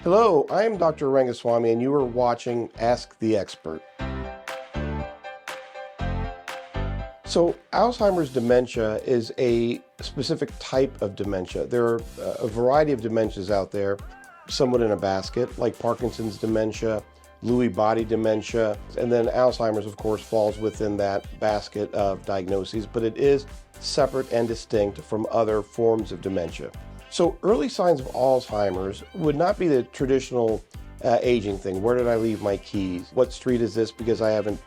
Hello, I am Dr. Rangaswami, and you are watching Ask the Expert. So, Alzheimer's dementia is a specific type of dementia. There are a variety of dementias out there, somewhat in a basket, like Parkinson's dementia, Lewy body dementia, and then Alzheimer's, of course, falls within that basket of diagnoses, but it is separate and distinct from other forms of dementia. So early signs of Alzheimer's would not be the traditional aging thing. Where did I leave my keys? What street is this because I haven't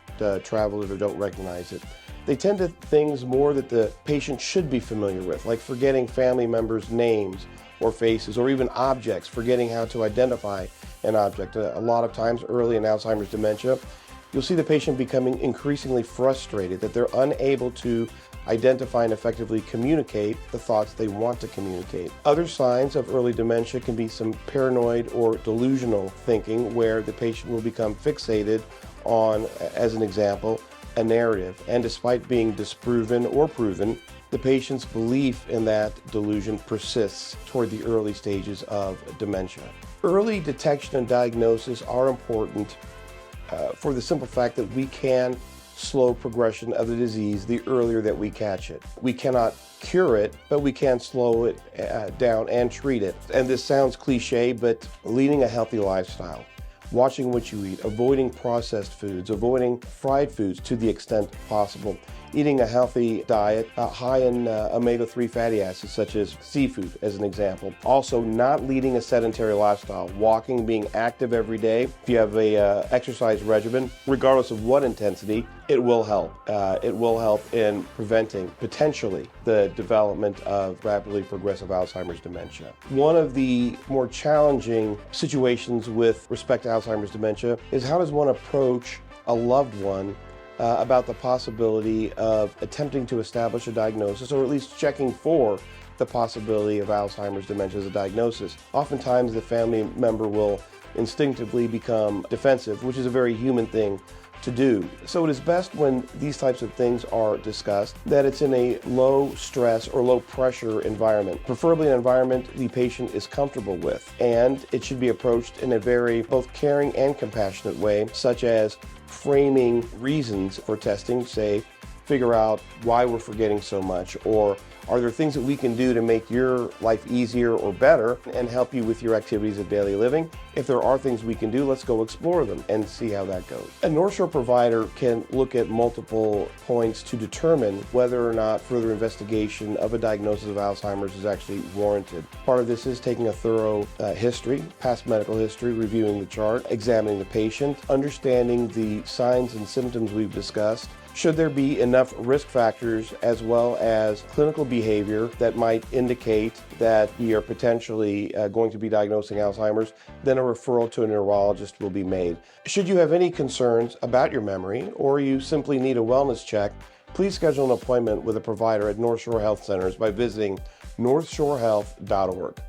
traveled it or don't recognize it? They tend to things more that the patient should be familiar with, like forgetting family members' names or faces, or even objects, forgetting how to identify an object. A lot of times early in Alzheimer's dementia, you'll see the patient becoming increasingly frustrated that they're unable to identify and effectively communicate the thoughts they want to communicate. Other signs of early dementia can be some paranoid or delusional thinking, where the patient will become fixated on, as an example, a narrative, and despite being disproven or proven, the patient's belief in that delusion persists toward the early stages of dementia. Early detection and diagnosis are important for the simple fact that we can slow progression of the disease the earlier that we catch it. We cannot cure it, but we can slow it down and treat it. And this sounds cliche, but leading a healthy lifestyle, watching what you eat, avoiding processed foods, avoiding fried foods to the extent possible, eating a healthy diet high in omega-3 fatty acids such as seafood as an example. Also, not leading a sedentary lifestyle, walking, being active every day. If you have a exercise regimen, regardless of what intensity, it will help. It will help in preventing, potentially, the development of rapidly progressive Alzheimer's dementia. One of the more challenging situations with respect to Alzheimer's dementia is how does one approach a loved one about the possibility of attempting to establish a diagnosis, or at least checking for the possibility of Alzheimer's dementia as a diagnosis. Oftentimes the family member will instinctively become defensive, which is a very human thing to do. So it is best when these types of things are discussed that it's in a low stress or low pressure environment, preferably an environment the patient is comfortable with, and it should be approached in a very both caring and compassionate way, such as framing reasons for testing, say, figure out why we're forgetting so much, or are there things that we can do to make your life easier or better and help you with your activities of daily living? If there are things we can do, let's go explore them and see how that goes. A North Shore provider can look at multiple points to determine whether or not further investigation of a diagnosis of Alzheimer's is actually warranted. Part of this is taking a thorough history, past medical history, reviewing the chart, examining the patient, understanding the signs and symptoms we've discussed. Should there be enough risk factors as well as clinical behavior that might indicate that we are potentially going to be diagnosing Alzheimer's, then a referral to a neurologist will be made. Should you have any concerns about your memory, or you simply need a wellness check, please schedule an appointment with a provider at North Shore Health Centers by visiting northshorehealth.org.